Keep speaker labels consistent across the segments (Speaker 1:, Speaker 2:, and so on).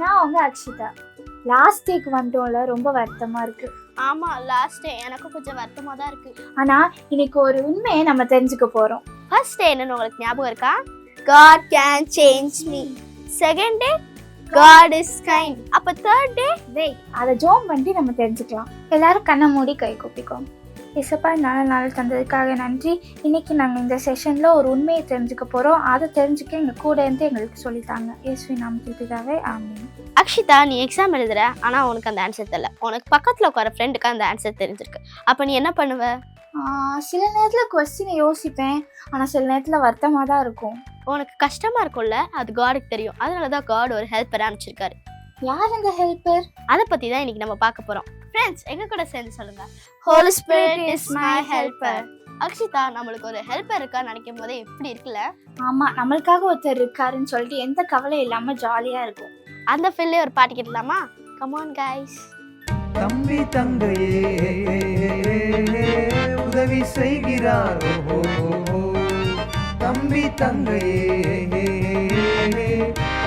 Speaker 1: நான் உங்க அக்ஷிதா. லாஸ்ட் டேக்கு வந்துட்டோம்ல, ரொம்ப வருத்தமா இருக்கு.
Speaker 2: ஆமா, லாஸ்ட் டே எனக்கும் கொஞ்சம் வருத்தமா தான் இருக்கு.
Speaker 1: ஆனா இன்னைக்கு ஒரு உண்மையை நம்ம தெரிஞ்சுக்க போறோம்.
Speaker 2: ஃபர்ஸ்ட் டே என்னன்னு உங்களுக்கு ஞாபகம் இருக்கா? God can change me. Second day God is kind. அப்ப தேர்ட் டே
Speaker 1: வெயிட், அதை ஜோம் பண்ணி நம்ம தெரிஞ்சுக்கலாம். எல்லாரும் கண்ணை மூடி கை கூப்பிக்கோங்க. இசப்பா, நல்ல நாள் தந்ததுக்காக நன்றி. இன்னைக்கு நாங்கள் இந்த செஷன்ல ஒரு உண்மையை தெரிஞ்சுக்க போறோம். அதை தெரிஞ்சுக்க எங்க கூட இருந்து எங்களுக்கு சொல்லித்தாங்க. இயேசுவின் நாமத்தில் பிதாவே, ஆமென்.
Speaker 2: அக்ஷிதா, நீ எக்ஸாம் எழுதுற, ஆனா உனக்கு அந்த ஆன்சர் தெரியல. உனக்கு பக்கத்துல உட்கார ஃப்ரெண்டுக்கு அந்த ஆன்சர் தெரிஞ்சிருக்கு. அப்ப நீ என்ன பண்ணுவ?
Speaker 1: சில நேரத்தில் கொஸ்டினை யோசிப்பேன், ஆனால் சில நேரத்தில் வருத்தமாக தான் இருக்கும்.
Speaker 2: உனக்கு கஷ்டமா இருக்கும்ல, அது காடுக்கு தெரியும். அதனாலதான் காட் ஒரு ஹெல்ப்பர் அனுப்பிச்சிருக்காரு.
Speaker 1: யார் அந்த ஹெல்ப்பர்?
Speaker 2: அதை பத்தி தான் இன்னைக்கு நம்ம பார்க்க போறோம். ஃப்ரெண்ட்ஸ், எங்க கூட சேர்ந்து சொல்லுங்க, Holy Spirit is my helper. Akshita, நம்மளுக்கு ஒரு ஹெல்ப்பர் இருக்கான்னு நினைக்கும் போதே எப்படி இருக்குல்ல?
Speaker 1: ஆமா, நம்மளுக்காக ஒருத்தர் இருக்காருன்னு சொல்லிட்டு எந்த கவலை இல்லாம ஜாலியா இருக்கும்.
Speaker 2: அந்த ஃபில்லே ஒரு பாட்டு கேட்கலாமா? Come on guys.
Speaker 3: தம்பி தங்கையே உதவி செய்கிறார், தம்பி தங்கையே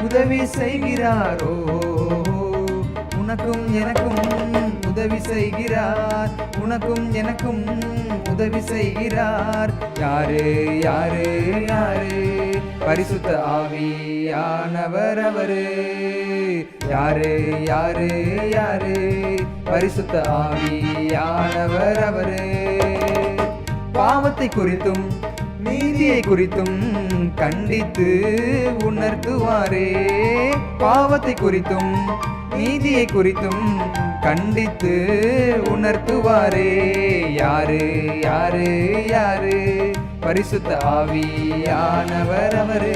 Speaker 3: உதவி செய்கிறாரோ, உனக்கும் எனக்கும் உதவி செய்கிறார், உனக்கும் எனக்கும் உதவி செய்கிறார். யாரு யாரு யாரு? பரிசுத்த ஆவியானவர் அவரு. யாரு யாரு யாரு? பரிசுத்த ஆவியானவர் அவரு. பாவத்தை குறித்தும் நீதியை குறித்தும் கண்டித்து உணர்த்துவாரே. பாவத்தை குறித்தும் நீதியை குறித்தும் கண்டித்து உணர்த்துவாரே. யாரு யாரு யாரு? பரிசுத்த ஆவியானவர் அவரு.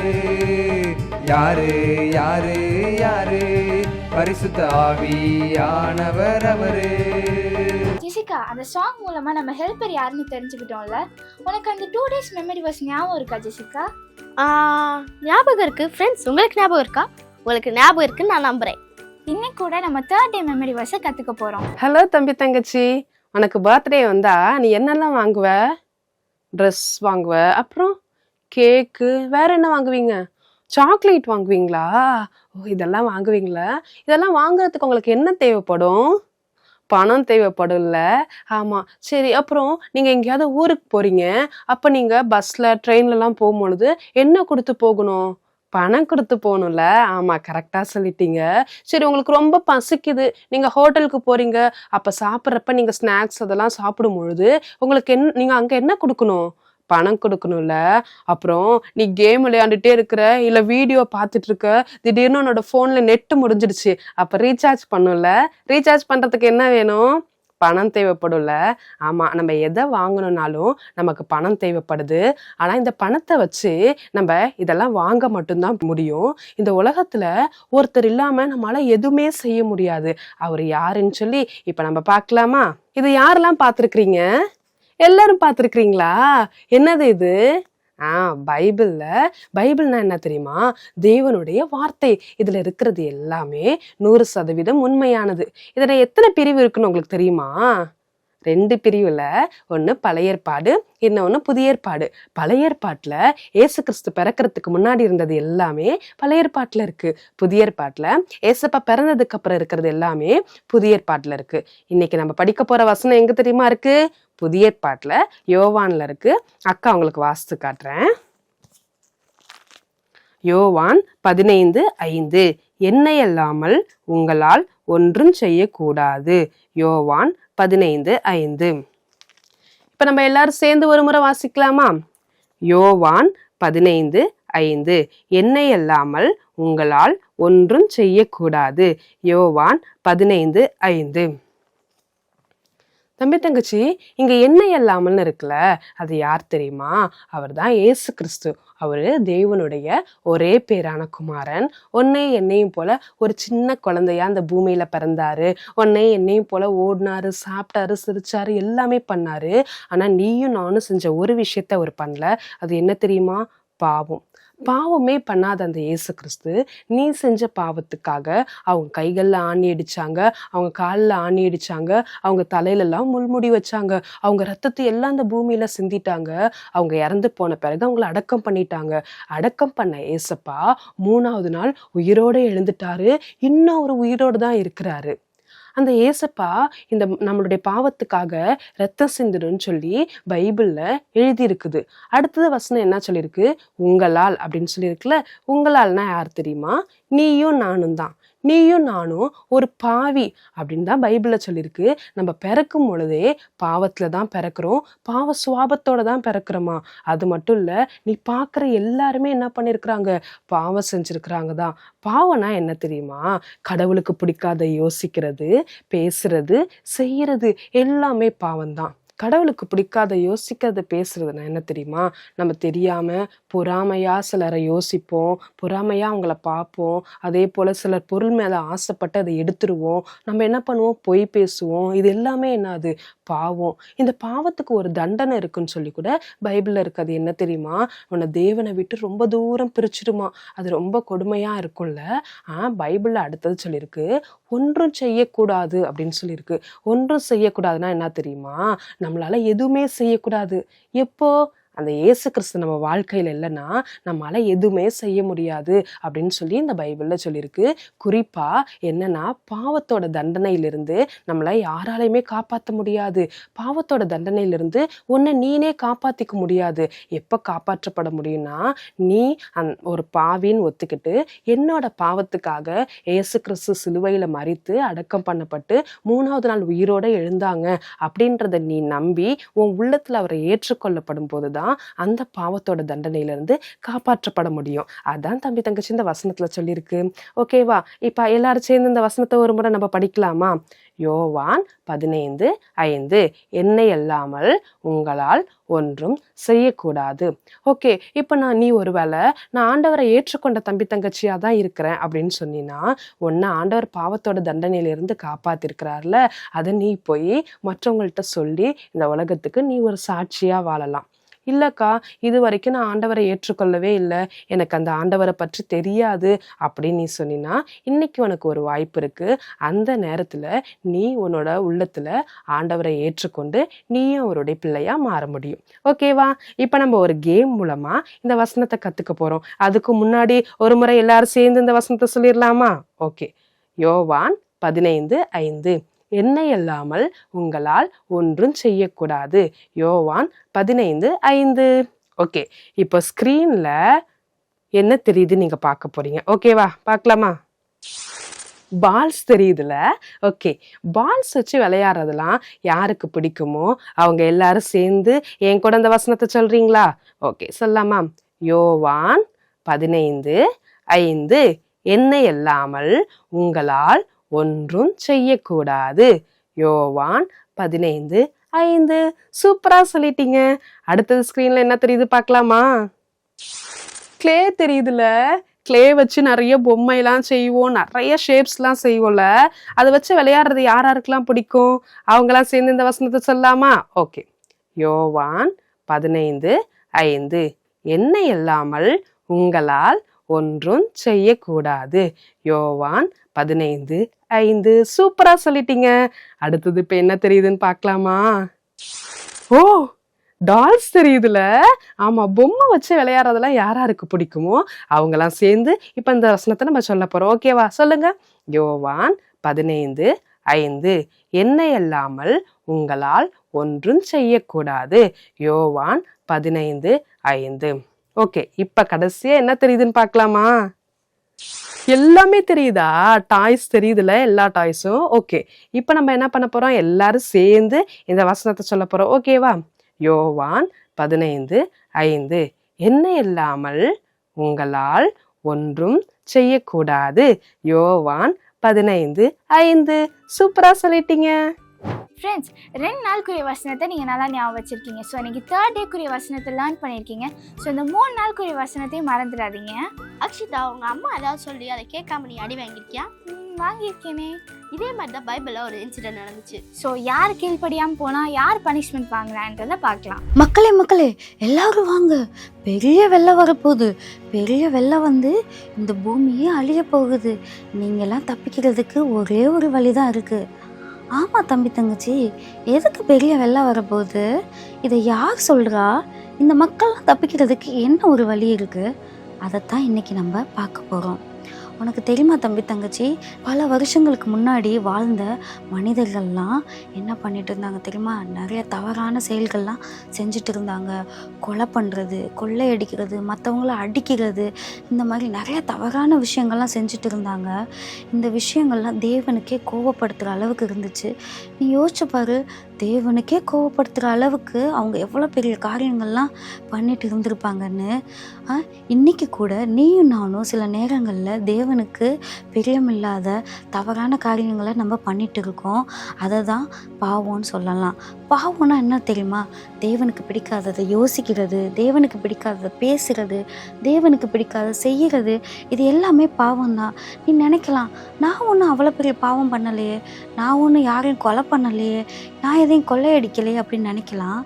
Speaker 3: யாரு யாரு யாரு? பரிசுத்த ஆவியானவர் அவரு.
Speaker 1: ஜெசிகா, அந்த சாங் மூலமா நம்ம ஹெல்ப்பர் யாருன்னு தெரிஞ்சுக்கிட்டோம்ல. உனக்கு அந்த 2 days மெமரி வர்ஸ் ஞாபகம் இருக்கா ஜெசிகா?
Speaker 2: ஞாபகம் இருக்கு. ஃப்ரெண்ட்ஸ், உங்களுக்கு ஞாபகம் இருக்கா? உங்களுக்கு ஞாபகம் இருக்குன்னு நான் நம்புறேன்.
Speaker 1: இன்னைக்கு கூட நம்ம 3rd day மெமரி வர்ஸை கத்துக்க போறோம்.
Speaker 4: ஹலோ தம்பி தங்கச்சி, உனக்கு பர்த்டே வந்தா நீ என்னெல்லாம் வாங்குவ? ட்ரெஸ் வாங்குவ, அப்புறம் கேக்கு, வேற என்ன வாங்குவீங்க? சாக்லேட் வாங்குவீங்களா? ஓ, இதெல்லாம் வாங்குவீங்களா? இதெல்லாம் வாங்குறதுக்கு உங்களுக்கு என்ன தேவைப்படும்? பணம் தேவைப்படும்ல? ஆமா, சரி. அப்புறம் நீங்க எங்கேயாவது ஊருக்கு போறீங்க, அப்ப நீங்க பஸ்ல ட்ரெயின்லலாம் போகும்பொழுது என்ன கொடுத்து போகணும்? பணம் கொடுத்து போகணும்ல? ஆமா, கரெக்டா சொல்லிட்டீங்க. சரி, உங்களுக்கு ரொம்ப பசிக்குது, நீங்க ஹோட்டலுக்கு போறீங்க, அப்ப சாப்பிட்றப்ப நீங்க ஸ்நாக்ஸ் அதெல்லாம் சாப்பிடும் பொழுது உங்களுக்கு நீங்க அங்க என்ன கொடுக்கணும்? பணம் கொடுக்கணும்ல? அப்புறம் நீ கேம் விளையாண்டுட்டே இருக்கிற, இல்ல வீடியோ பார்த்துட்டு இருக்க, திடீர்னு உன்னோட போன்ல நெட் முடிஞ்சிடுச்சு, அப்ப ரீசார்ஜ் பண்ணும்ல? ரீசார்ஜ் பண்றதுக்கு என்ன வேணும்? பணம் தேவைப்படும்ல? ஆமா, நம்ம எதை வாங்கணும்னாலும் நமக்கு பணம் தேவைப்படுது. ஆனா இந்த பணத்தை வச்சு நம்ம இதெல்லாம் வாங்க மட்டும்தான் முடியும். இந்த உலகத்துல ஒருத்தர் இல்லாம நம்மளால எதுவுமே செய்ய முடியாது. அவர் யாருன்னு சொல்லி இப்ப நம்ம பார்க்கலாமா? இது யாரெல்லாம் பார்த்திருக்கிறீங்க? எல்லாரும் பார்த்திருக்கிறீங்களா? என்னது இது? பைபிள்னா என்ன தெரியுமா? தேவனுடைய வார்த்தை. இதுல இருக்கிறது எல்லாமே 100% உண்மையானது. இதுல எத்தனை பிரிவு இருக்குன்னு உங்களுக்கு தெரியுமா? 2 பிரிவுல, ஒண்ணு பழைய ஏற்பாடு, இன்னொன்னு புதிய ஏற்பாடு. பழைய ஏற்பாட்டுல ஏசு கிறிஸ்து பிறக்கிறதுக்கு முன்னாடி இருந்தது எல்லாமே பழைய ஏற்பாட்டுல இருக்கு. புதிய ஏற்பாட்டுல ஏசப்பா பிறந்ததுக்கு அப்புறம் இருக்கிறது எல்லாமே புதிய ஏற்பாட்டுல இருக்கு. இன்னைக்கு நம்ம படிக்க போற வசனம் எங்க தெரியுமா இருக்கு? புதிய ஏற்பாட்டுல யோவான்ல இருக்கு. அக்கா உங்களுக்கு வாசித்து காட்டுறேன். யோவான் 15:5. என்னை அல்லாமல் உங்களால் ஒன்றும் செய்யக்கூடாது. யோவான் 15:5. இப்ப நம்ம எல்லாரும் சேர்ந்து ஒரு முறை வாசிக்கலாமா? யோவான் 15:5. என்னை அல்லாமல் உங்களால் ஒன்றும் செய்யக்கூடாது. யோவான் 15:5. தம்பி தங்கச்சி, இங்க என்னை அல்லாமல்னு இருக்குல்ல, அது யார் தெரியுமா? அவர் தான் ஏசு கிறிஸ்து. அவரு தேவனுடைய ஒரே பேரான குமாரன். உன்னை என்னையும் போல ஒரு சின்ன குழந்தையா அந்த பூமியில பிறந்தாரு. உன்னை என்னையும் போல ஓடினாரு, சாப்பிட்டாரு, சிரிச்சாரு, எல்லாமே பண்ணாரு. ஆனா நீயும் நானும் செஞ்ச ஒரு விஷயத்த அவர் பண்ணல. அது என்ன தெரியுமா? பாவம். பாவமே பண்ணாத அந்த இயேசு கிறிஸ்து நீ செஞ்ச பாவத்துக்காக அவங்க கைகள்ல ஆணி அடிச்சாங்க, அவங்க காலில் ஆணி அடிச்சாங்க, அவங்க தலையிலெல்லாம் முள்முடி வச்சாங்க, அவங்க ரத்தத்தை எல்லாம் அந்த பூமியில சிந்திட்டாங்க. அவங்க இறந்து போன பிறகு அவங்கள அடக்கம் பண்ணிட்டாங்க. அடக்கம் பண்ண ஏசப்பா 3ஆவது நாள் உயிரோட எழுந்துட்டாரு. இன்னும் அவர் உயிரோடு தான் இருக்கிறாரு. அந்த ஏசப்பா இந்த நம்மளுடைய பாவத்துக்காக ரத்தம் சிந்தணும்னு சொல்லி பைபிள்ல எழுதி இருக்குது. அடுத்தது வசனம் என்ன சொல்லியிருக்கு? உங்களால் அப்படின்னு சொல்லியிருக்குல்ல. உங்களால்னா யார் தெரியுமா? நீயும் நானும் தான். நீயும் நானும் ஒரு பாவி அப்படின்னு தான் பைபிள்ல சொல்லியிருக்கு. நம்ம பிறக்கும் பொழுதே பாவத்துல தான் பிறக்கிறோம், பாவ சுவாபத்தோட தான் பிறக்கிறோமா. அது மட்டும் இல்ல, நீ பார்க்குற எல்லாருமே என்ன பண்ணியிருக்கிறாங்க? பாவம் செஞ்சிருக்கிறாங்க தான். பாவம்னா என்ன தெரியுமா? கடவுளுக்கு பிடிக்காத யோசிக்கிறது, பேசுறது, செய்யறது எல்லாமே பாவம்தான். கடவுளுக்கு பிடிக்காத யோசிக்கிறத பேசுறதுனா என்ன தெரியுமா? நம்ம தெரியாம பொறாமையா சிலரை யோசிப்போம், பொறாமையா அவங்கள பார்ப்போம். அதே போல சிலர் பொருள் மேல ஆசைப்பட்டு அதை எடுத்துருவோம். நம்ம என்ன பண்ணுவோம்? பொய் பேசுவோம். இது எல்லாமே என்னது? பாவம். இந்த பாவத்துக்கு ஒரு தண்டனை இருக்குன்னு சொல்லி கூட பைபிள்ல இருக்கு. அது என்ன தெரியுமா? உன்னை தேவனை விட்டு ரொம்ப தூரம் பிரிச்சிடுமா. அது ரொம்ப கொடுமையா இருக்கும்ல. பைபிள்ல அடுத்தது சொல்லியிருக்கு, ஒன்றும் செய்யக்கூடாது அப்படின்னு சொல்லியிருக்கு. ஒன்றும் செய்யக்கூடாதுன்னா என்ன தெரியுமா? நம்மளால எதுவுமே செய்யக்கூடாது. எப்போ? அந்த இயேசு கிறிஸ்து நம்ம வாழ்க்கையில இல்லைன்னா நம்மளால எதுவுமே செய்ய முடியாது அப்படின்னு சொல்லி இந்த பைபிள்ல சொல்லியிருக்கு. குறிப்பா என்னன்னா, பாவத்தோட தண்டனையிலிருந்து நம்மளை யாராலையுமே காப்பாற்ற முடியாது. பாவத்தோட தண்டனையிலிருந்து உன்னை நீனே காப்பாத்திக்க முடியாது. எப்ப காப்பாற்றப்பட முடியும்னா, நீ ஒரு பாவின்னு ஒத்துக்கிட்டு என்னோட பாவத்துக்காக இயேசு கிறிஸ்து சிலுவையில மரித்து அடக்கம் பண்ணப்பட்டு 3ஆவது நாள் உயிரோட எழுந்தாங்க அப்படின்றத நீ நம்பி உன் உள்ளத்துல அவரை ஏற்றுக்கொள்ளப்படும் போதுதான் அந்த பாவத்தோட தண்டனையிலிருந்து காப்பாற்றப்பட முடியும். அதான் தம்பி தங்கச்சி இந்த வசனத்துல சொல்லியிருக்கு. ஓகேவா? இப்ப எல்லாரும் சேர்ந்து இந்த வசனத்தை ஒரு முறை நம்ம படிக்கலாமா? யோவான் 15:5 என்னை அல்லாமல் உங்களால் ஒன்றும் செய்யக்கூடாது. ஓகே, இப்ப நீ ஒருவேளை நான் ஆண்டவரை ஏற்றுக்கொண்ட தம்பி தங்கச்சியா தான் இருக்கிறேன் அப்படின்னு சொன்னீன்னா, உன்னை ஆண்டவர் பாவத்தோட தண்டனையிலிருந்து காப்பாத்திருக்கிறார்ல, அதை நீ போய் மற்றவங்கள்ட்ட சொல்லி இந்த உலகத்துக்கு நீ ஒரு சாட்சியா வாழலாம். இல்லக்கா, இது வரைக்கும் நான் ஆண்டவரை ஏற்றுக்கொள்ளவே இல்லை, எனக்கு அந்த ஆண்டவரை பற்றி தெரியாது அப்படின்னு நீ சொன்னீன்னா, இன்னைக்கு உனக்கு ஒரு வாய்ப்பு இருக்கு. அந்த நேரத்துல நீ உன்னோட உள்ளத்துல ஆண்டவரை ஏற்றுக்கொண்டு நீயும் அவருடைய பிள்ளையா மாற முடியும். ஓகேவா? இப்ப நம்ம ஒரு கேம் மூலமா இந்த வசனத்தை கத்துக்க போறோம். அதுக்கு முன்னாடி ஒரு முறை எல்லாரும் சேர்ந்து இந்த வசனத்தை சொல்லிடலாமா? ஓகே. யோவான் 15:5 என்னை அல்லாமல் உங்களால் ஒன்றும் செய்யக்கூடாது. யோவான் 15:5. ஓகே, இப்போ ஸ்கிரீன்ல என்ன தெரியுது நீங்க பார்க்க போறீங்க. ஓகேவா? பார்க்கலாமா? பால்ஸ் தெரியுதுல. ஓகே, பால்ஸ் வச்சு விளையாடுறதெல்லாம் யாருக்கு பிடிக்குமோ அவங்க எல்லாரும் சேர்ந்து என் கூட அந்த வசனத்தை சொல்றீங்களா? ஓகே, சொல்லலாமா? யோவான் 15:5 என்னை அல்லாமல் உங்களால் ஒன்றும் செய்யக்கூடாது. யோவான் 15:5. சூப்பரா சொல்லிட்டீங்க. அடுத்தது ஸ்கிரீன்ல என்ன தெரியுது பார்க்கலாமா? கிளே தெரியுதுல. கிளே வச்சு நிறைய பொம்மைலாம் செய்வோம், நிறைய ஷேப்ஸ்லாம் செய்வோம்ல. அதை வச்சு விளையாடுறது யாருக்கெல்லாம் பிடிக்கும்? அவங்கெல்லாம் சேர்ந்து இந்த வசனத்தை சொல்லலாமா? ஓகே. யோவான் 15:5 என்னை அல்லாமல் உங்களால் ஒன்றும் செய்யக்கூடாது. யோவான் 15:5. சூப்பரா சொல்லிட்டீங்க. அடுத்தது இப்ப என்ன தெரியுதுன்னு பார்க்கலாமா? ஓ, டால்ஸ் தெரியுதுல. ஆமா, பொம்மை வச்சு விளையாடுறதெல்லாம் யாருக்கு பிடிக்குமோ அவங்கெல்லாம் சேர்ந்து இப்ப இந்த வசனத்தை நம்ம சொல்ல போறோம். ஓகேவா? சொல்லுங்க. யோவான் 15:5 என்னை அல்லாமல் உங்களால் ஒன்றும் செய்யக்கூடாது. யோவான் 15:5. ஓகே, இப்ப கடைசியா என்ன தெரியுதுன்னு பார்க்கலாமா? எல்லாமே தெரியுதா? டாய்ஸ் தெரியுதுல, எல்லா டாய்ஸும். ஓகே, இப்ப நம்ம என்ன பண்ண போறோம்? எல்லாரும் சேர்ந்து இந்த வசனத்தை சொல்ல போறோம். ஓகேவா? யோவான் 15:5 என்னை இல்லாமல் உங்களால் ஒன்றும் செய்யக்கூடாது. யோவான் 15:5. சூப்பரா சொல்லிட்டீங்க.
Speaker 1: ஃப்ரெண்ட்ஸ், 2 நாளுக்குரிய வசனத்தை நீங்கள் நல்லா ஞாபகம் வச்சுருக்கீங்க. ஸோ இன்றைக்கி 3rd டேக்குரிய வசனத்தை லேர்ன் பண்ணியிருக்கீங்க. ஸோ இந்த 3 நாளுக்குரிய வசனத்தையும் மறந்துடாதீங்க.
Speaker 2: அக்ஷிதா, உங்க அம்மா ஏதாவது சொல்லி அதை கேட்காம நீ அடி வாங்கியிருக்கியா?
Speaker 1: வாங்கியிருக்கேனே.
Speaker 2: இதே மாதிரி தான் பைபிளில் ஒரு இன்சிடென்ட் நடந்துச்சு.
Speaker 1: ஸோ யார் கீழ்ப்படியாமல் போனால் யார் பனிஷ்மெண்ட் வாங்கலான்றதை பார்க்கலாம்.
Speaker 5: மக்களே எல்லாரும் வாங்க, பெரிய வெள்ளம் வரப்போகுது. பெரிய வெள்ளம் வந்து இந்த பூமியே அழிய போகுது. நீங்கள்லாம் தப்பிக்கிறதுக்கு ஒரே ஒரு வழி தான் இருக்குது. ஆமாம் தம்பி தங்கச்சி, எதுக்கு பெரிய வெள்ளம் வரப்போகுது? இதை யார் சொல்கிறா? இந்த மக்கள்லாம் தப்பிக்கிறதுக்கு என்ன ஒரு வழி இருக்குது? அதைத்தான் இன்னைக்கு நம்ம பார்க்க போகிறோம். உனக்கு தெரியுமா தம்பி தங்கச்சி, பல வருஷங்களுக்கு முன்னாடி வாழ்ந்த மனிதர்கள்லாம் என்ன பண்ணிட்டு இருந்தாங்க தெரியுமா? நிறைய தவறான செயல்கள்லாம் செஞ்சுட்டு இருந்தாங்க. கொலை பண்ணுறது, கொள்ளையடிக்கிறது, மற்றவங்கள அடிக்கிறது, இந்த மாதிரி நிறைய தவறான விஷயங்கள்லாம் செஞ்சுட்டு இருந்தாங்க. இந்த விஷயங்கள்லாம் தேவனுக்கே கோவப்படுத்துகிற அளவுக்கு இருந்துச்சு. நீ யோசிச்சு பாரு, தேவனுக்கே கோவப்படுத்துகிற அளவுக்கு அவங்க எவ்வளோ பெரிய காரியங்கள்லாம் பண்ணிட்டு இருந்திருப்பாங்கன்னு. இன்றைக்கி கூட நீயும் நானும் சில நேரங்களில் தேவனுக்கு பிரியமில்லாத தவறான காரியங்களை நம்ம பண்ணிட்டு இருக்கோம். அதை தான் பாவம்னு சொல்லலாம். பாவம்னா என்ன தெரியுமா? தேவனுக்கு பிடிக்காததை யோசிக்கிறது, தேவனுக்கு பிடிக்காததை பேசுகிறது, தேவனுக்கு பிடிக்காத செய்கிறது, இது எல்லாமே பாவம் தான். நீ நினைக்கலாம், நான் ஒன்றும் அவ்வளோ பெரிய பாவம் பண்ணலையே, நான் ஒன்றும் யாரையும் கொலை பண்ணலையே, நான் எதையும் கொள்ளையடிக்கலையே அப்படின்னு நினைக்கலாம்.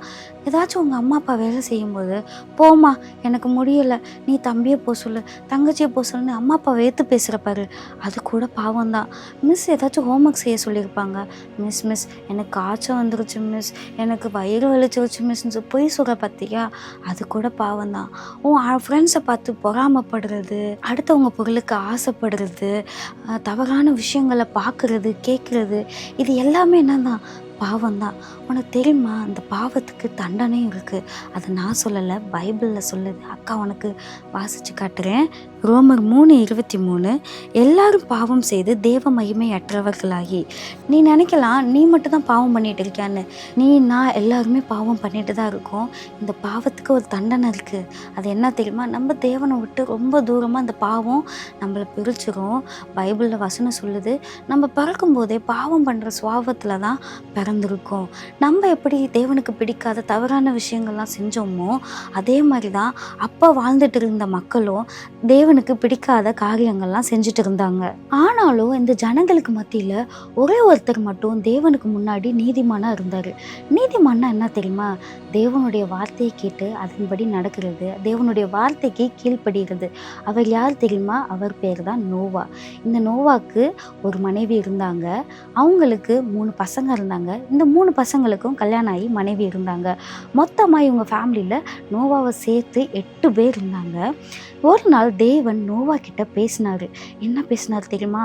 Speaker 5: ஏதாச்சும் உங்கள் அம்மா அப்பா வேலை செய்யும்போது, போம்மா எனக்கு முடியலை, நீ தம்பியை போக சொல்லு, தங்கச்சியை போக சொல்லுன்னு அம்மா அப்பா வேற்று பேசுகிறப்பாரு, அது கூட பாவம் தான். மிஸ் ஏதாச்சும் ஹோம்ஒர்க் செய்ய சொல்லியிருப்பாங்க, மிஸ் எனக்கு காய்ச்சல் வந்துருச்சு மிஸ், எனக்கு வயிறு வலிச்சிருச்சு மிஸ்ன்னு போய் சொல்கிற பார்த்தியா, அது கூட பாவம் தான். உன் ஃப்ரெண்ட்ஸை பார்த்து பொறாமப்படுறது, அடுத்தவங்க பொருளுக்கு ஆசைப்படுறது, தவறான விஷயங்களை பார்க்குறது, கேட்குறது, இது எல்லாமே என்னதான் பாவம் தான். உனக்கு தெரியுமா, அந்த பாவத்துக்கு தண்டனையும் இருக்குது. அதை நான் சொல்லலை, பைபிளில் சொல்லுது. அக்கா உனக்கு வாசித்து காட்டுறேன். ரோமர் 3:23, எல்லாரும் பாவம் செய்து தேவ மகிமை அற்றவர்களாகி. நீ நினைக்கலாம் நீ மட்டும் தான் பாவம் பண்ணிட்டு இருக்கியான்னு. நான் எல்லாருமே பாவம் பண்ணிட்டு தான் இருக்கோம். இந்த பாவத்துக்கு ஒரு தண்டனை இருக்குது. அது என்ன தெரியுமா? நம்ம தேவனை விட்டு ரொம்ப தூரமாக அந்த பாவம் நம்மளை பிரிச்சிரும். பைபிளில் வசனம் சொல்லுது, நம்ம பிறக்கும் போதே பாவம் பண்ணுற சுவாபத்தில் தான் பிறந்திருக்கோம். நம்ம எப்படி தேவனுக்கு பிடிக்காத தவறான விஷயங்கள்லாம் செஞ்சோமோ, அதே மாதிரி தான் அப்போ வாழ்ந்துட்டு இருந்த மக்களும் தேவனுக்கு பிடிக்காத காரியங்கள்லாம் செஞ்சுட்டு இருந்தாங்க. ஆனாலும் இந்த ஜனங்களுக்கு மத்தியில் ஒரே ஒருத்தர் மட்டும் தேவனுக்கு முன்னாடி நீதிமானா இருந்தார். நீதிமானா என்ன தெரியுமா? தேவனுடைய வார்த்தையை கேட்டு அதன்படி நடக்கிறது, தேவனுடைய வார்த்தைக்கு கீழ்ப்படுகிறது. அவர் யார் தெரியுமா? அவர் பேர் தான் நோவா. இந்த நோவாக்கு ஒரு மனைவி இருந்தாங்க. அவங்களுக்கு 3 பசங்க இருந்தாங்க. இந்த 3 பசங்களுக்கும் கல்யாணம் ஆகி மனைவி இருந்தாங்க. மொத்தமாக இவங்க ஃபேமிலியில் நோவாவை சேர்த்து 8 பேர் இருந்தாங்க. ஒரு நாள் தேவன் நோவா கிட்ட பேசினார். என்ன பேசினார் தெரியுமா?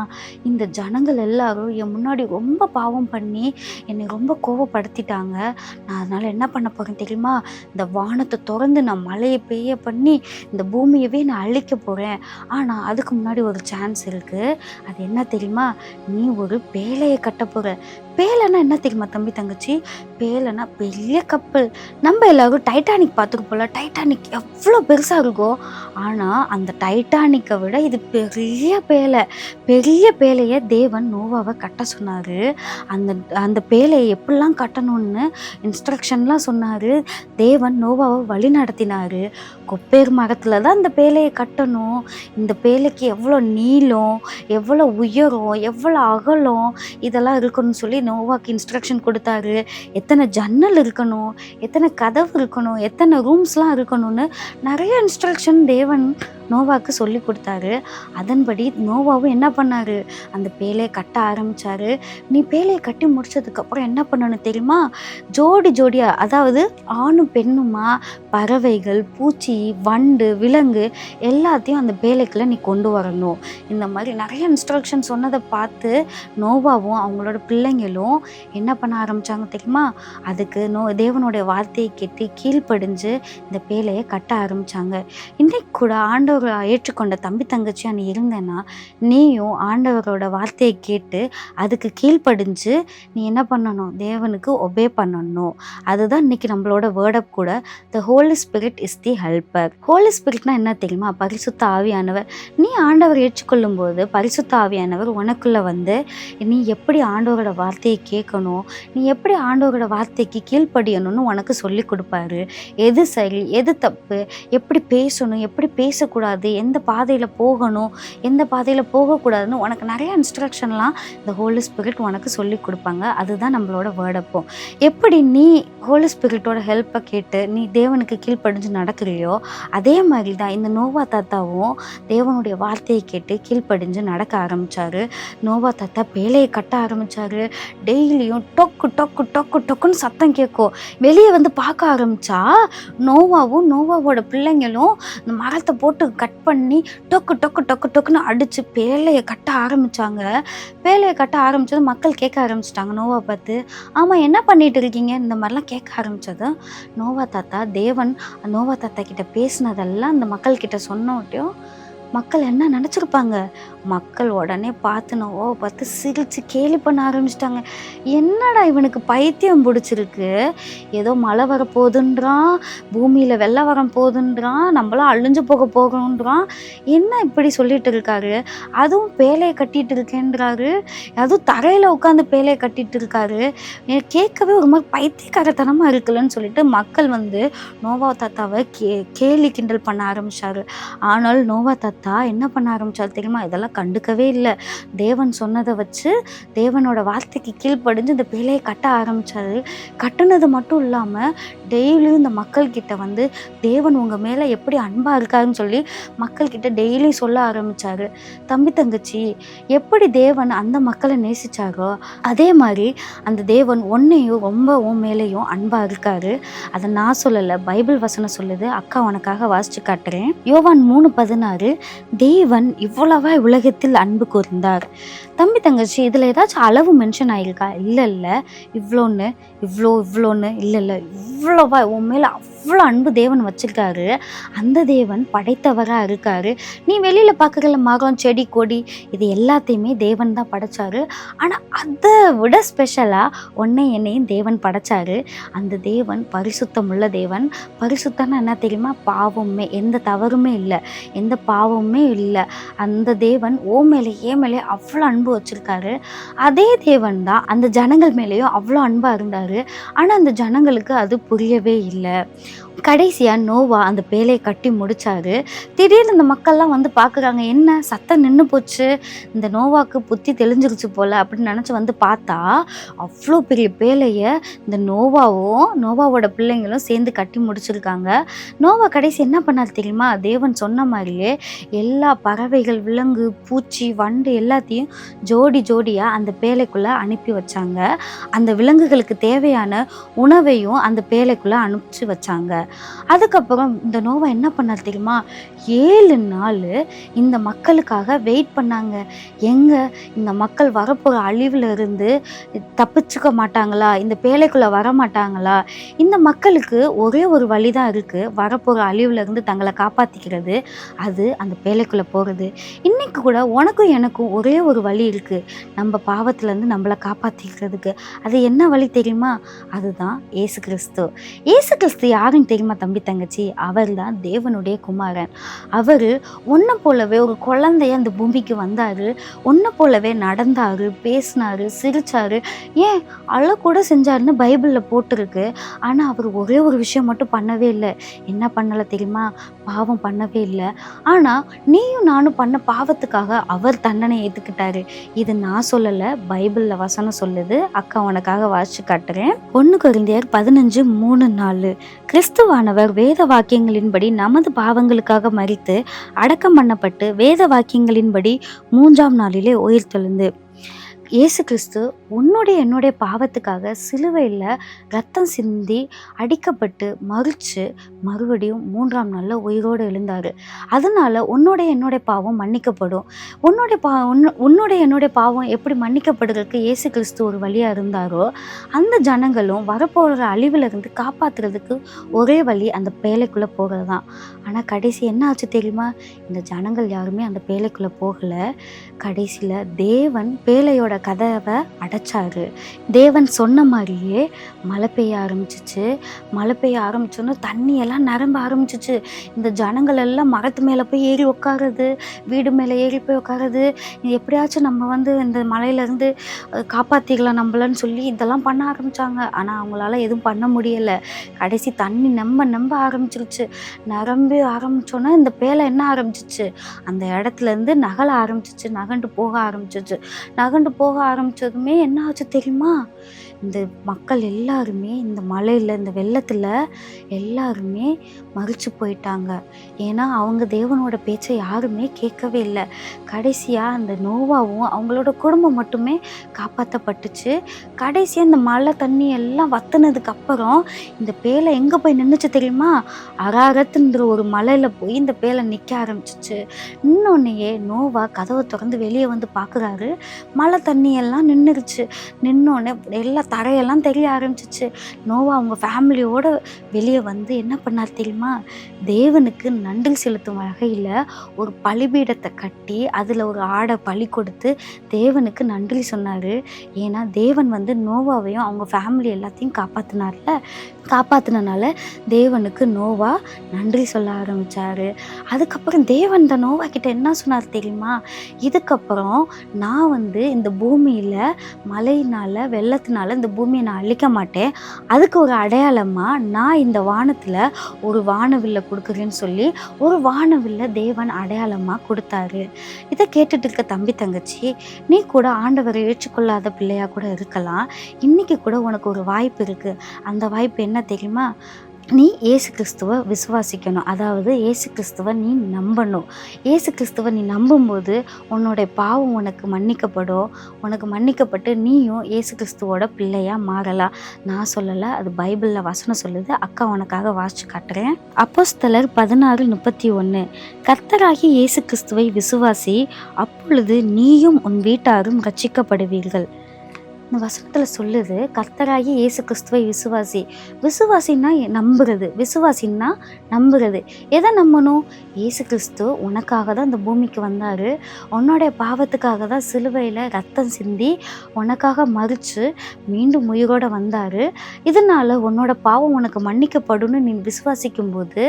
Speaker 5: இந்த ஜனங்கள் எல்லாரும் என் முன்னாடி ரொம்ப பாவம் பண்ணி என்னை ரொம்ப கோவப்படுத்திட்டாங்க. நான் அதனால் என்ன பண்ண போகிறேன் தெரியுமா? இந்த வானத்தை திறந்து நான் மழையை பெய்ய பண்ணி இந்த பூமியவே நான் அழிக்க போகிறேன். ஆனால் அதுக்கு முன்னாடி ஒரு சான்ஸ் இருக்குது. அது என்ன தெரியுமா? நீ ஒரு பேழையை கட்ட போகிற. பேலைன்னா என்ன தெரியுமா தம்பி தங்கச்சி? பேலைன்னா பெரிய கப்பல். நம்ம எல்லாரும் டைட்டானிக் பார்த்துருப்போம்ல. டைட்டானிக் எவ்வளோ பெருசாக இருக்கும். ஆனால் அந்த டைட்டானிக்கை விட இது பெரிய பேலை. பெரிய பேலையை தேவன் நோவாவை கட்ட சொன்னார். அந்த பேலையை எப்படிலாம் கட்டணும்னு இன்ஸ்ட்ரக்ஷன்லாம் சொன்னார். தேவன் நோவாவை வழி நடத்தினார். கொப்பேர் மரத்தில் தான் இந்த பேலையை கட்டணும். இந்த பேலைக்கு எவ்வளோ நீளம், எவ்வளோ உயரம், எவ்வளோ அகலம் இதெல்லாம் இருக்கணும்னு சொல்லி நோவாக்கு இன்ஸ்ட்ரக்ஷன் கொடுத்தாரு. எத்தனை ஜன்னல் இருக்கணும், எத்தனை கதவு இருக்கணும், எத்தனை ரூம்ஸ்லாம் இருக்கணும்னு நிறைய இன்ஸ்ட்ரக்ஷன் தேவன் நோவாக்கு சொல்லி கொடுத்தாரு. அதன்படி நோவாவும் என்ன பண்ணார்? அந்த பேலையை கட்ட ஆரம்பித்தார். நீ பேலையை கட்டி முடிச்சதுக்கப்புறம் என்ன பண்ணணும் தெரியுமா? ஜோடியாக, அதாவது ஆணும் பெண்ணுமா பறவைகள், பூச்சி, வண்டு, விலங்கு எல்லாத்தையும் அந்த பேலைக்குள்ளே நீ கொண்டு வரணும். இந்த மாதிரி நிறைய இன்ஸ்ட்ரக்ஷன் சொன்னதை பார்த்து நோவாவும் அவங்களோட பிள்ளைங்களும் என்ன பண்ண ஆரம்பித்தாங்க தெரியுமா? அதுக்கு தேவனுடைய வார்த்தையை கேட்டு கீழ்ப்படிஞ்சு இந்த பேலையை கட்ட ஆரம்பித்தாங்க. இன்றைக்கு கூட ஆண்டவர் ஏற்றுக்கொண்ட தம்பி தங்கச்சியாக நீ இருந்தேன்னா, நீயும் ஆண்டவரோட வார்த்தையை கேட்டு அதுக்கு கீழ்ப்படிஞ்சு நீ என்ன பண்ணணும்? தேவனுக்கு ஒபே பண்ணணும். அதுதான் இன்னைக்கு நம்மளோட வேர்டப் கூட. The holy spirit is the helper. Holy ஸ்பிரிட்னா என்ன தெரியுமா? பரிசுத்த ஆவியானவர். நீ ஆண்டவர் ஏற்றுக்கொள்ளும் போது பரிசுத்த ஆவியானவர் உனக்குள்ள வந்து நீ எப்படி ஆண்டவரோட வார்த்தையை கேட்கணும், நீ எப்படி ஆண்டவரோட வார்த்தைக்கு கீழ்ப்படியணும்னு உனக்கு சொல்லி கொடுப்பாரு. எது சரி, எது தப்பு, எப்படி பேசணும், எப்படி பேசக்கூடாது, எந்த எந்த பாதையில் போகணும், எந்த பாதையில் போகக்கூடாதுன்னு உனக்கு நிறைய இன்ஸ்ட்ரக்ஷன்லாம் இந்த ஹோலி ஸ்பிரிட் உனக்கு சொல்லி கொடுப்பாங்க. அதுதான் நம்மளோட வேர்டப்போ. எப்படி நீ ஹோலி ஸ்பிரிட்டோட ஹெல்ப்பை கேட்டு நீ தேவனுக்கு கீழ்ப்படிஞ்சு நடக்கிறியோ, அதே மாதிரி தான் இந்த நோவா தாத்தாவும் தேவனுடைய வார்த்தையை கேட்டு கீழ்ப்படிஞ்சு நடக்க ஆரம்பித்தார். நோவா தாத்தா பேழையை கட்ட ஆரம்பித்தார். டெய்லியும் டொக்கு டொக்கு டொக்கு டொக்குன்னு சத்தம் கேட்கும். வெளியே வந்து பார்க்க ஆரம்பித்தா நோவாவும் நோவாவோட பிள்ளைங்களும் இந்த மரத்தை போட்டு கட் பண்ணி டொக்கு டொக்கு டொக்கு டொக்குன்னு அடித்து பேழையை கட்ட ஆரம்பித்தாங்க. பேழையை கட்ட ஆரம்பித்தது மக்கள் கேட்க ஆரம்பிச்சிட்டாங்க நோவா பார்த்து. ஆமாம், என்ன பண்ணிட்டு இருக்கீங்க, இந்த மாதிரிலாம் கேட்க ஆரம்பித்தது. நோவா தாத்தா கிட்ட பேசினதெல்லாம் அந்த மக்கள்கிட்ட சொன்னோட்டையும் மக்கள் என்ன நினச்சிருப்பாங்க, மக்கள் உடனே பார்த்து நோவாவை பார்த்து சிரித்து கேலி பண்ண ஆரம்பிச்சிட்டாங்க. என்னடா இவனுக்கு பைத்தியம் பிடிச்சிருக்கு, ஏதோ மழை வர போகுதுன்றான், பூமியில் வெள்ளம் வர போகுதுன்றான், நம்மளாம் அழிஞ்சு போக போகணுன்றான், என்ன இப்படி சொல்லிட்டு இருக்காரு, அதுவும் பேழையை கட்டிட்டு இருக்கேன்றாரு, அதுவும் தரையில் உட்காந்து பேழையை கட்டிட்டு இருக்காரு, கேட்கவே ஒரு மாதிரி பைத்தியக்காரத்தனமாக இருக்குல்லன்னு சொல்லிட்டு மக்கள் வந்து நோவா தாத்தாவை கேலி கிண்டல் பண்ண ஆரம்பிச்சாரு. ஆனால் நோவா தாத்தா என்ன பண்ண ஆரம்பிச்சாரு தெரியுமா, இதெல்லாம் கண்டுக்கவே இல்லை. தேவன் சொன்னதை வச்சு தேவனோட வார்த்தைக்கு கீழ்ப்படிஞ்சு இந்த பேழையை கட்ட ஆரம்பிச்சாரு. கட்டுனது மட்டும் இல்லாமல் டெய்லியும் இந்த மக்கள்கிட்ட வந்து தேவன் உங்கள் மேலே எப்படி அன்பாக இருக்காருன்னு சொல்லி மக்கள்கிட்ட டெய்லியும் சொல்ல ஆரம்பித்தார். தம்பி தங்கச்சி, எப்படி தேவன் அந்த மக்களை நேசித்தாரோ அதே மாதிரி அந்த தேவன் உன்னையும் ரொம்ப உன் மேலேயும் அன்பாக இருக்காரு. அதை நான் சொல்லலை, பைபிள் வசனம் சொல்லுது. அக்கா உனக்காக வாசித்து காட்டுறேன். யோவான் 3:16, தேவன் இவ்வளவா உலகத்தில் அன்பு கூர்ந்தார். தம்பி தங்கச்சி, இதில் ஏதாச்சும் அளவு மென்ஷன் ஆகிருக்கா? இல்லை, இவ்வளோன்னு இல்லை, இவ்வளோவா உன் மேலே அவ்வளோ அன்பு தேவன் வச்சிருக்காரு. அந்த தேவன் படைத்தவராக இருக்காரு. நீ வெளியில் பார்க்குற மரம் செடி கொடி இது எல்லாத்தையுமே தேவன் தான் படைச்சாரு. ஆனால் அதை விட ஸ்பெஷலாக உன்னை என்னையும் தேவன் படைச்சாரு. அந்த தேவன் பரிசுத்தமுள்ள தேவன். பரிசுத்தம்னா என்ன தெரியுமா, பாவமே, எந்த தவறுமே இல்லை, எந்த பாவமே இல்லை. அந்த தேவன் ஏ மேலே அவ்வளோ அன்பு வச்சிருக்காரு. அதே தேவன் தான் அந்த ஜனங்கள் மேலேயும் அவ்வளோ அன்பாக இருந்தார். ஆனால் அந்த ஜனங்களுக்கு அது புரியவே இல்லை. கடைசியாக நோவா அந்த பேழையை கட்டி முடித்தாரு. திடீர்னு இந்த மக்கள்லாம் வந்து பார்க்குறாங்க, என்ன சத்தம் நின்று போச்சு, இந்த நோவாக்கு புத்தி தெளிஞ்சிருச்சு போல் அப்படின்னு நினச்சி வந்து பார்த்தா அவ்வளோ பெரிய பேழையை இந்த நோவாவோட பிள்ளைங்களும் சேர்ந்து கட்டி முடிச்சிருக்காங்க. நோவா கடைசி என்ன பண்ணார் தெரியுமா, தேவன் சொன்ன மாதிரியே எல்லா பறவைகள், விலங்கு, பூச்சி, வண்டு எல்லாத்தையும் ஜோடியாக அந்த பேழைக்குள்ளே அனுப்பி வச்சாங்க. அந்த விலங்குகளுக்கு தேவையான உணவையும் அந்த பேழைக்குள்ளே அனுப்பிச்சு வச்சாங்க. அதுக்கப்புறம் இந்த நோவா என்ன பண்ணார் தெரியுமா, 7 நாள் இந்த மக்களுக்காக வெயிட் பண்ணாங்க. இந்த மக்கள் வரப்போகிற அழிவில் இருந்து தப்பிச்சுக்க மாட்டாங்களா, இந்த பேழைக்குள்ளே வர மாட்டாங்களா, இந்த மக்களுக்கு ஒரே ஒரு வழி தான் இருக்குது, வரப்போகிற அழிவில் இருந்து தங்களை காப்பாற்றிக்கிறது, அது அந்த பேழைக்குள்ளே போகிறது. இன்றைக்கி கூட உனக்கும் எனக்கும் ஒரே ஒரு வழி இருக்குது, நம்ம பாவத்திலேருந்து நம்மளை காப்பாற்றிக்கிறதுக்கு. அது என்ன வழி தெரியுமா, அதுதான் இயேசு கிறிஸ்து. இயேசு கிறிஸ்து யாருன்னு தெரியுமா தம்பி தங்கச்சி, அவர் தான் தேவனுடைய குமாரன். அவர் உன்னை போலவே ஒரு குழந்தைய அந்த பூமிக்கு வந்தார், உன்னை போலவே நடந்தார், பேசினார், சிரிச்சார், ஏன் அழக்கூட செஞ்சாருன்னு பைபிளில் போட்டிருக்கு. ஆனால் அவர் ஒரே ஒரு விஷயம் மட்டும் பண்ணவே இல்லை. என்ன பண்ணலை தெரியுமா, பாவம் பண்ணவே இல்லை. ஆனால் நீயும் நானும் பண்ண பாவத்துக்காக அவர் தண்டனை ஏற்றுக்கிட்டாரு. இது நான் சொல்லலை, பைபிளில் வசனம் சொல்லுது. அக்கா உனக்காக வாசிச்சு காட்டுறேன். 1 கொரிந்தியர் 15:3-4, கிறிஸ்துவானவர் வேத வாக்கியங்களின்படி நமது பாவங்களுக்காக மரித்து அடக்கம் பண்ணப்பட்டு வேத வாக்கியங்களின்படி 3ஆம் நாளிலே உயிர்த்தெழுந்து. இயேசு கிறிஸ்து என்னுடைய பாவத்துக்காக சிலுவையில் ரத்தம் சிந்தி அடிக்கப்பட்டு மறித்து மறுபடியும் 3ஆம் நாளில் உயிரோடு எழுந்தார். அதனால் என்னுடைய பாவம் மன்னிக்கப்படும். என்னுடைய பாவம் எப்படி மன்னிக்கப்படுறதுக்கு இயேசு கிறிஸ்து ஒரு வழியாக இருந்தாரோ, அந்த ஜனங்களும் வரப்போகிற அழிவிலிருந்து காப்பாற்றுறதுக்கு ஒரே வழி அந்த பேழைக்குள்ளே போகிறது தான். ஆனால் கடைசி என்ன ஆச்சு தெரியுமா, இந்த ஜனங்கள் யாருமே அந்த பேழைக்குள்ளே போகலை. கடைசியில் தேவன் பேழையோட கதவை அடைச்சாரு. தேவன் சொன்ன மாதிரியே மழை பெய்ய ஆரம்பிச்சிச்சு. மழை பெய்ய ஆரம்பிச்சோன்னா தண்ணியெல்லாம் நிரம்ப ஆரம்பிச்சிச்சு. இந்த ஜனங்கள் எல்லாம் மரத்து மேலே போய் ஏறி உட்காருது, வீடு மேலே ஏறி போய் உட்காருது. எப்படியாச்சும் நம்ம இந்த மலையிலேருந்து காப்பாற்றிக்கலாம் நம்மளன்னு சொல்லி இதெல்லாம் பண்ண ஆரம்பித்தாங்க. ஆனால் அவங்களால எதுவும் பண்ண முடியலை. கடைசி தண்ணி நம்ப ஆரம்பிச்சிருச்சு. நிரம்பி ஆரம்பித்தோன்னா இந்த பேலை என்ன ஆரம்பிச்சிச்சு, அந்த இடத்துலேருந்து நகண்டு போக ஆரம்பிச்சதுமே என்ன ஆச்சு தெரியுமா? இந்த மக்கள் எல்லாருமே இந்த மலையில் இந்த வெள்ளத்தில் எல்லாருமே மறிச்சு போயிட்டாங்க. ஏன்னா அவங்க தேவனோட பேச்சை யாருமே கேட்கவே இல்லை. கடைசியாக அந்த நோவாவும் அவங்களோட குடும்பம் மட்டுமே காப்பாற்றப்பட்டுச்சு. கடைசியாக இந்த மழை தண்ணி எல்லாம் வத்துனதுக்கு அப்புறம் இந்த பேலை எங்கே போய் நின்றுச்சு தெரியுமா? அராரத்துன்ற ஒரு மலையில் போய் இந்த பேலை நிற்க ஆரம்பிச்சிச்சு. இன்னொன்னையே நோவா கதவை திறந்து வெளியே வந்து பார்க்குறாரு. மழை தண்ணியெல்லாம் நின்றுருச்சு. நின்னோடனே எல்லா தரையெல்லாம் தெரிய ஆரம்பிச்சிச்சு. நோவா அவங்க ஃபேமிலியோடு வெளியே வந்து என்ன பண்ணார் தெரியுமா? தேவனுக்கு நன்றி செலுத்தும் வகையில் ஒரு பலிபீடத்தை கட்டி அதில் ஒரு ஆடை பலி கொடுத்து தேவனுக்கு நன்றி சொன்னார். ஏன்னா தேவன் நோவாவையும் அவங்க ஃபேமிலி எல்லாத்தையும் காப்பாற்றினால தேவனுக்கு நோவா நன்றி சொல்ல ஆரம்பித்தார். அதுக்கப்புறம் தேவன் இந்த நோவா கிட்ட என்ன சொன்னார் தெரியுமா? இதுக்கப்புறம் நான் இந்த பூமியில் மழையினால் வெள்ளத்தினால இந்த பூமியை நான் அழிக்க மாட்டேன். அதுக்கு ஒரு அடையாளமாக நான் இந்த வானத்தில் ஒரு வானவில்லை கொடுக்குறேன்னு சொல்லி ஒரு வானவில்லை தேவன் அடையாளமாக கொடுத்தாரு. இதை கேட்டுட்டு இருக்க தம்பி தங்கச்சி, நீ கூட ஆண்டவரை ஏற்றுக்கொள்ளாத பிள்ளையா கூட இருக்கலாம். இன்னைக்கு கூட உனக்கு ஒரு வாய்ப்பு இருக்குது. அந்த வாய்ப்பு என்ன தெரியுமா? நீ இயேசு கிறிஸ்துவை விசுவாசிக்கணும். அதாவது இயேசு கிறிஸ்துவை நீ நம்பணும். இயேசு கிறிஸ்துவை நீ நம்பும்போது உன்னோடைய பாவம் உனக்கு மன்னிக்கப்படும். உனக்கு மன்னிக்கப்பட்டு நீயும் இயேசு கிறிஸ்துவோட பிள்ளையாக மாறலாம். நான் சொல்லலை, அது பைபிளில் வசனம் சொல்லுது. அக்கா உனக்காக வாசிச்சு காட்டுறேன். அப்போஸ்தலர் 16:31. கர்த்தராகிய இயேசு கிறிஸ்துவை விசுவாசி, அப்பொழுது நீயும் உன் வீட்டாரும் ரட்சிக்கப்படுவீர்கள். இந்த வசனத்தில் சொல்லுது, கர்த்தராகி இயேசு கிறிஸ்துவை விசுவாசின்னா நம்புறது. எதை நம்பணும்? இயேசு கிறிஸ்து உனக்காக தான் இந்த பூமிக்கு வந்தார். உன்னோடைய பாவத்துக்காக தான் சிலுவையில் ரத்தம் சிந்தி உனக்காக மறித்து மீண்டும் உயிரோடு வந்தார். இதனால் உன்னோட பாவம் உனக்கு மன்னிக்கப்படும். நீ விசுவாசிக்கும் போது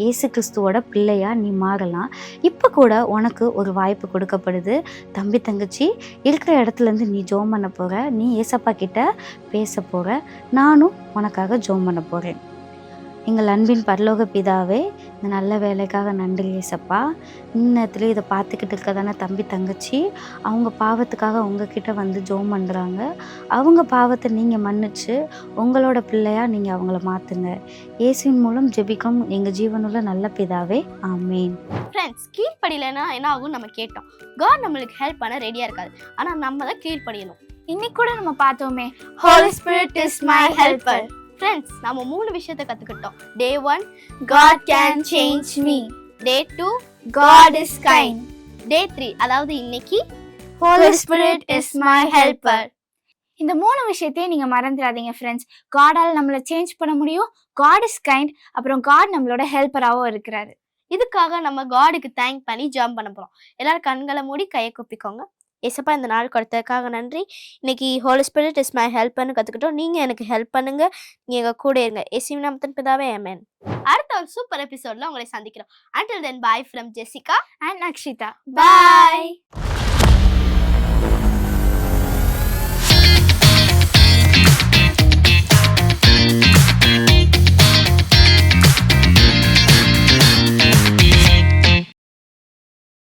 Speaker 5: இயேசு கிறிஸ்துவோட பிள்ளையா நீ மாறலாம். இப்போ கூட உனக்கு ஒரு வாய்ப்பு கொடுக்கப்படுது. தம்பி தங்கச்சி, இருக்கிற இடத்துலேருந்து நீ ஜெபம் பண்ண போகிற. நீ ஏசப்பா கிட்ட பேச போகிற. நானும் உனக்காக ஜெபம் பண்ண போகிறேன். எங்கள் அன்பின் பரலோக பிதாவே, இந்த நல்ல வேலைக்காக நன்றி ஏசப்பா. இன்னத்துல இதை பார்த்துக்கிட்டு இருக்கதான தம்பி தங்கச்சி, அவங்க பாவத்துக்காக உங்ககிட்ட ஜெபம் பண்ணுறாங்க. அவங்க பாவத்தை நீங்கள் மன்னிச்சு உங்களோட பிள்ளையாக நீங்கள் அவங்கள மாற்றுங்க. இயேசுவின் மூலம் ஜெபிக்கும் எங்கள் ஜீவனுள்ள நல்ல பிதாவே, ஆமேன்.
Speaker 2: ஃப்ரெண்ட்ஸ், கீழ்ப்படியலைன்னா என்ன ஆகும் நம்ம கேட்டோம். காட் நம்மளுக்கு ஹெல்ப் பண்ண ரெடியாக இருக்காது. ஆனால் நம்ம தான் கீழ்ப்படியணும்.
Speaker 1: இன்னைக்கு கூட நம்ம பார்த்தோமே,
Speaker 2: Holy Spirit is my helper. Friends, நம்ம 3 விஷயத்தை கற்றுக்கிட்டோம். Day 1, God can change me. Day 2, God is kind. Day 3, அதாவது இன்னைக்கு, Holy Spirit is my helper.
Speaker 1: இந்த 3 விஷயத்தையும் நீங்க மறந்துடாதீங்க ஃப்ரெண்ட்ஸ். காடால் நம்மளை சேஞ்ச் பண்ண முடியும். God is kind. அப்புறம் God நம்மளோட ஹெல்ப்பராகவும் இருக்கிறாரு.
Speaker 2: இதுக்காக நம்ம காடுக்கு தேங்க் பண்ணி ஜம்ப் பண்ண போகிறோம். எல்லாரும் கண்களை மூடி கையை குப்பிக்கோங்க. ஏசப்பா, இந்த நாள் கொடுத்ததுக்காக நன்றி. இன்னைக்கு ஹோலி ஸ்பிரிட் இஸ் மை ஹெல்ப்னு கற்றுக்கிட்டோம். நீங்கள் எனக்கு ஹெல்ப் பண்ணுங்க. நீங்கள் எங்கள் கூட இருங்க. இயேசுவின் நாமத்தின் பிதாவே, ஆமென். அடுத்த ஒரு சூப்பர் எபிசோட்ல உங்களை சந்திக்கிறோம். Until then, bye from Jessica
Speaker 1: and Akshita.
Speaker 2: Bye.